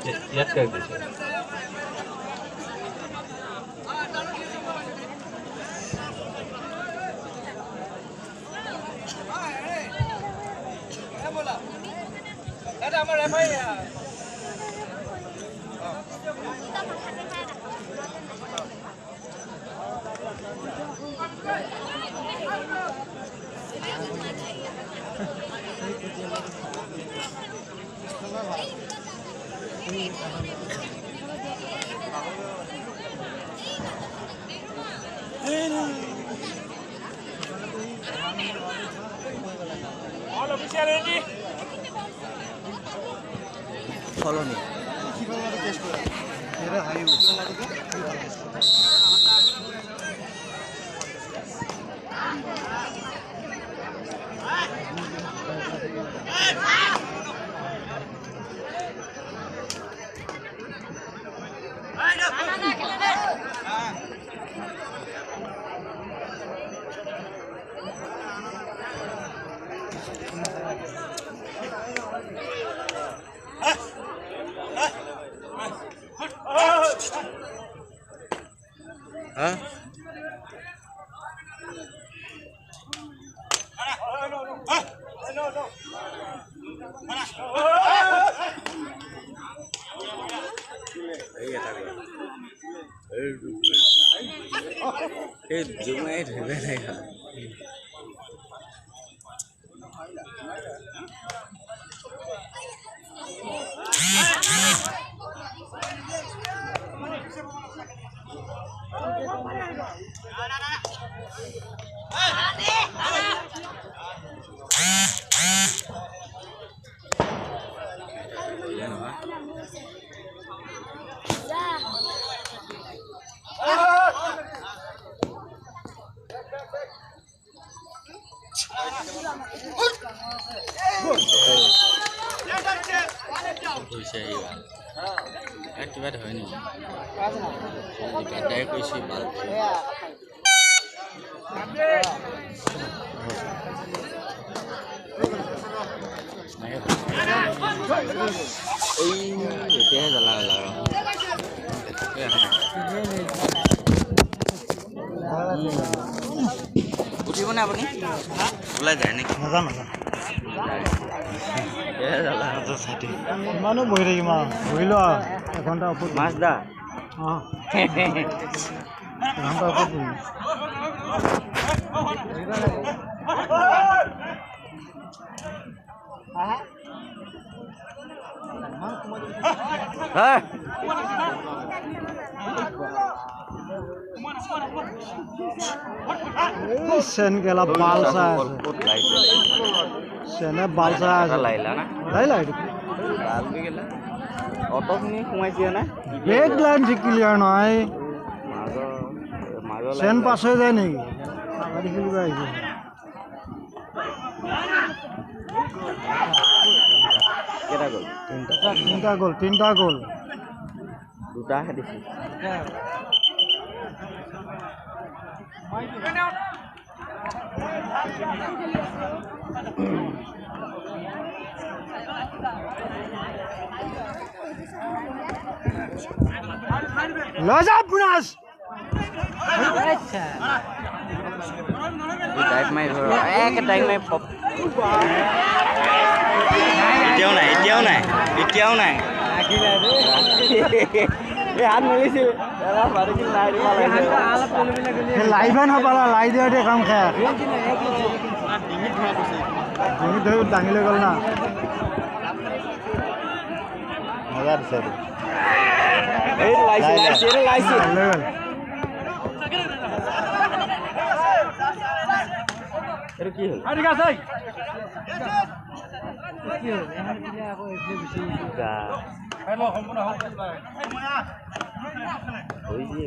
याद कर दीजिए। All official ready? Follow me. Hah? Iya tak. Zoom aja deh ya. কিবা হয় নেকি গাদাই কৈছে ভাল এই এতিয়াহে জ্বলা উঠিবনে আপুনি ওলাই যায় নেকি নাজানো ইমানো বহি থাকিম আৰু বহিলো আৰু এঘণ্টা ওপৰত মাছ দা অঁ এঘণ্টা ওপৰত বহিম सेन केला बालसा सेने बालसा लाइला ना लाइला लाल भी गेला ऑटो नी कुमाइसिया ना बैक लाइन से क्लियर নাই मागो सेन पास হৈ যায় নেকি গাড়ি খেলিব আহিছে কেটা গল তিনটা গল দুটা হে দিছি लजा पुनास अच्छा टाइप में एक टाइम में पप इतियाও নাই ए हाथ मिलिছিল এরা বাড়ি কি লাইট পালাইছে আলাপ চলবিলা গলি লাইভে না পালা লাই দিওতে কাম খায় ডিঙি ধরে ডাঙিলে গল না মজার স্যার এই লাইছি এর কি হল আরে গাছ কি হল এখানে দিলে আকৌ এফলে বেশি গা হ্যালো সম্পূর্ণ হল ওই যে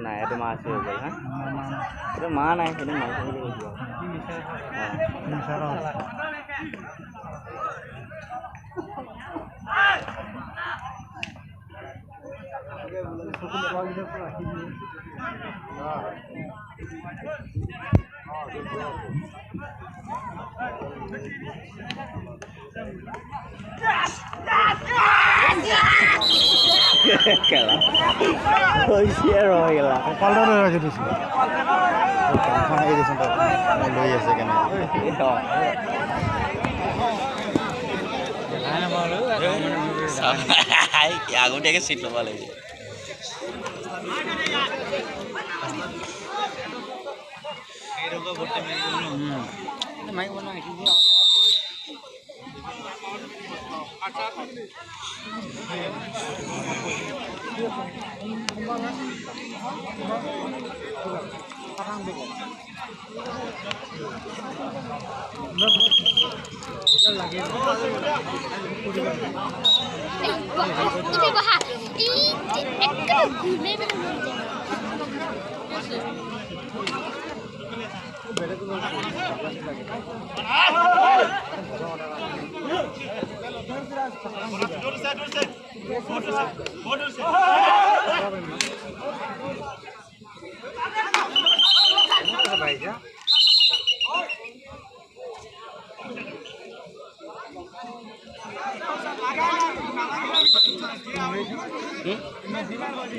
নাই এটা মাছ হয়ে গেল হ্যাঁ এটা মা নাই এটা মাছ হয়ে গেল কি মিশাই হ্যাঁ মিশারা আগে বলে সকল পাগিটা রাখি দিয়ে খেলা হৈছে আৰু খেলা পাল্টাৰে ৰাখি দিছোঁ এই দিছোঁ লৈ আছে কেনে আগতীয়াকৈ চিট ল'ব লাগিব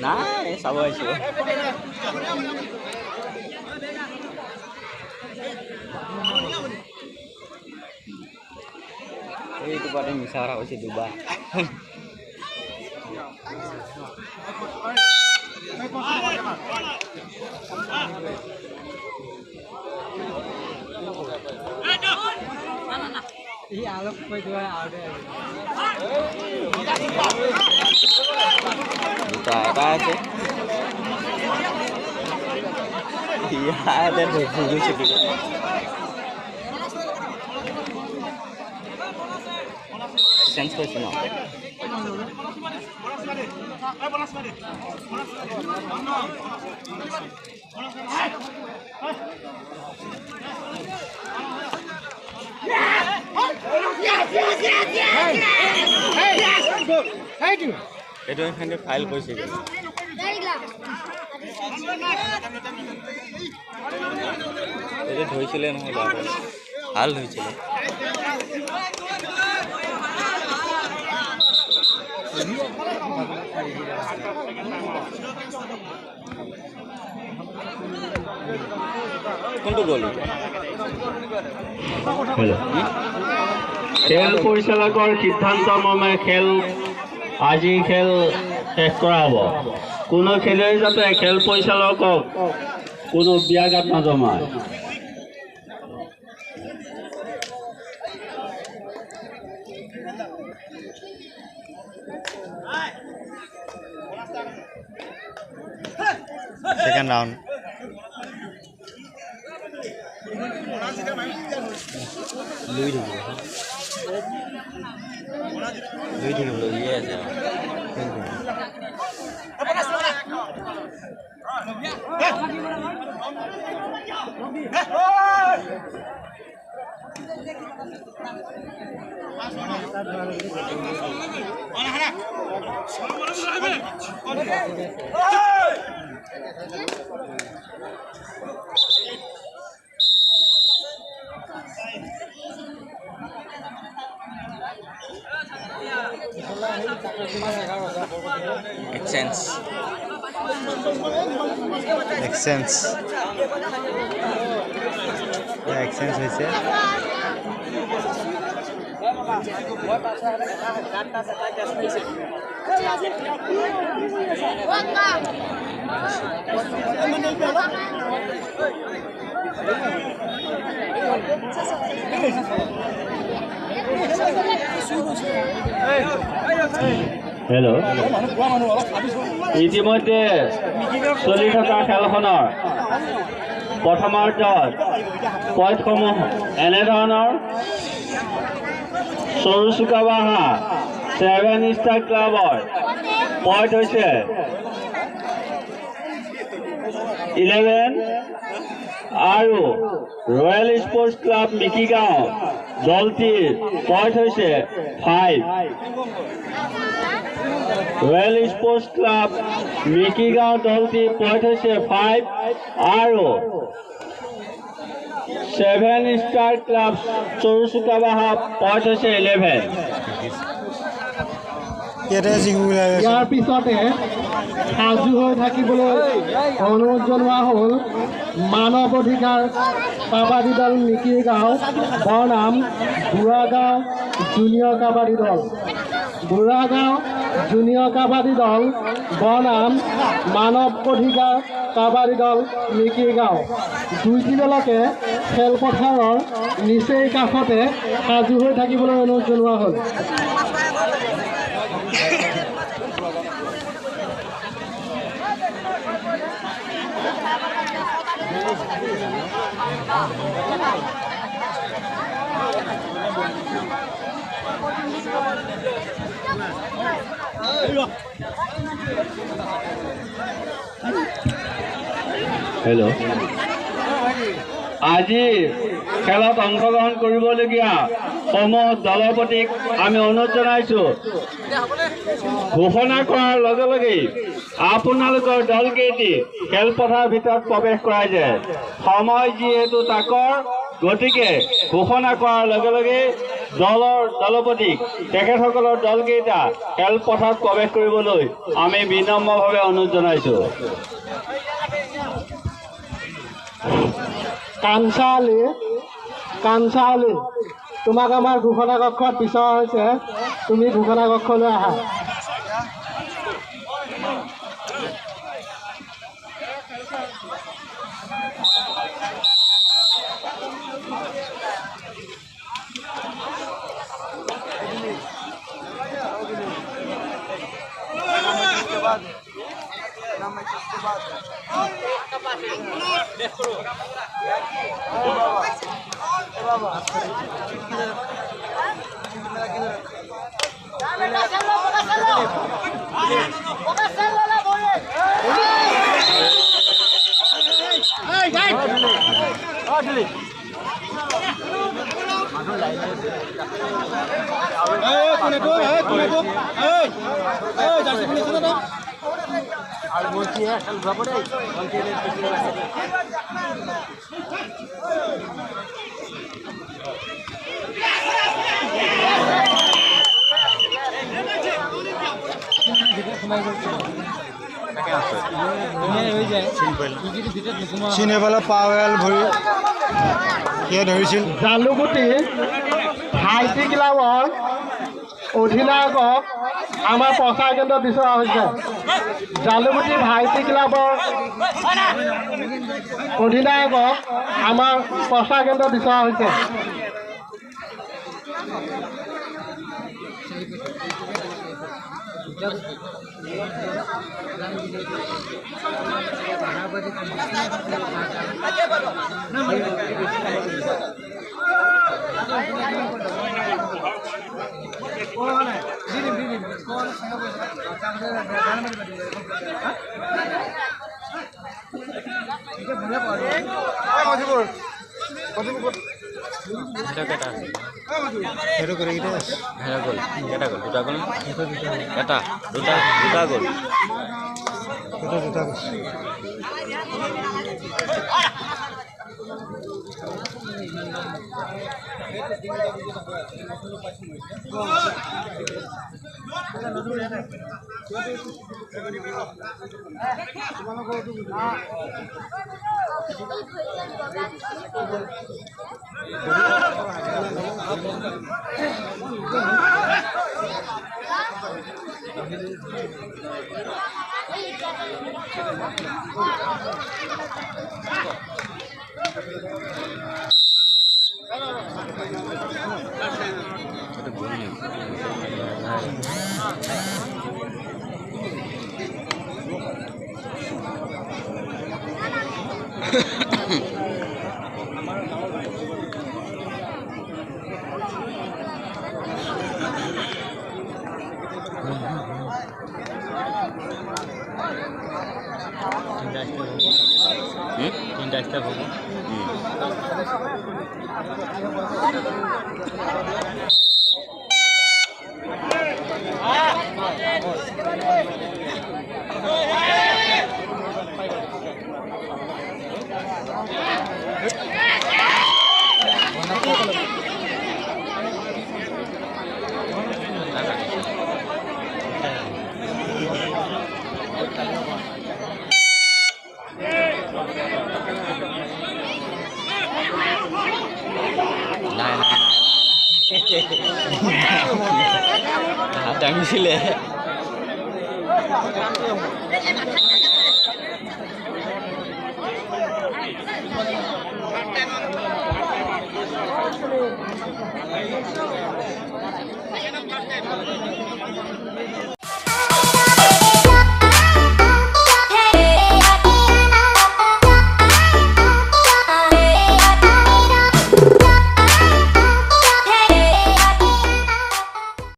নাই চাব আহিছোঁ এইটো পাতে মিছা কথা কৈছে দুবাৰ দুটা এটা আছে ইয়াতে ধৰিছে চেঞ্জ কৰিছে ন এইটো এখানে ফাইল কৰিছে এইটো ধৰিছিলে নহয় ভাল ধৰিছিলে কোনটো গ'ল খেল পৰিচালকৰ সিদ্ধান্ত মৰ্মে খেল আজি খেল শেষ কৰা হ'ব কোনো খেলুৱৈ যাতে খেল পৰিচালকক কোনো ব্যাঘাত নজমায় সেকেন্ড রাউন্ড লৈ থাকিব লৈয়ে আছে Exchange হৈছে হেল্ল' ইতিমধ্যে চলি থকা খেলখনৰ প্ৰথমাৰ্ধত পইণ্টসমূহ এনেধৰণৰ সৰু চুকাবাহা 7 ষ্টাৰ ক্লাবৰ পইণ্ট হৈছে 11 আৰু ৰয়েল স্পৰ্টছ ক্লাব মিকিগাঁও দলটিৰ পইণ্ট হৈছে 5 ৰয়েল স্পৰ্টছ ক্লাব মিকিগাঁও দলটিৰ পইণ্ট হৈছে 5 আৰু 7 ষ্টাৰ ক্লাব চৰুচুকাবাহা পইণ্ট হৈছে 11। ইয়াৰ পিছতে সাজু হৈ থাকিবলৈ অনুৰোধ জনোৱা হ'ল মানৱ অধিকাৰ কাবাডী দল মিকিৰ গাঁও বনাম বুঢ়াগাঁও জুনিয়ৰ কাবাডী দল। বুঢ়াগাঁও জুনিয়ৰ কাবাডী দল বনাম মানৱ অধিকাৰ কাবাডী দল মিকিৰ গাঁও। দুইটি দলকে খেলপথাৰৰ নিচেই কাষতে সাজু হৈ থাকিবলৈ অনুৰোধ জনোৱা হ'ল। হেল্ল', আজি খেলত অংশগ্ৰহণ কৰিবলগীয়া সমূহ দলৰ প্ৰতি আমি অনুৰোধ জনাইছোঁ, ঘোষণা কৰাৰ লগে লগেই আপোনালোকৰ দলকেইটি খেলপথাৰৰ ভিতৰত প্ৰৱেশ কৰাই যায়। সময় যিহেতু তাকৰ, গতিকে ঘোষণা কৰাৰ লগে লগে দলপতিক তেখেতসকলৰ দলকেইটা খেলপথাৰত প্ৰৱেশ কৰিবলৈ আমি বিনম্ৰভাৱে অনুৰোধ জনাইছোঁ। কাঞ্চালি তোমাক আমাৰ ঘোষণা কক্ষত বিচৰা হৈছে, তুমি ঘোষণা কক্ষলৈ আহা। চিনেবালা পাৱেল ভৰি সেয়া ধৰিছিল। জালুকুটি ভাইটি ক্লাবৰ অধিনায়কক আমাৰ প্ৰচাৰ কেন্দ্ৰত বিচৰা হৈছে। জালুকুটি ভাইটি ক্লাবৰ অধিনায়কক আমাৰ প্ৰচাৰ কেন্দ্ৰত বিচৰা হৈছে। হাত দাঙিছিলে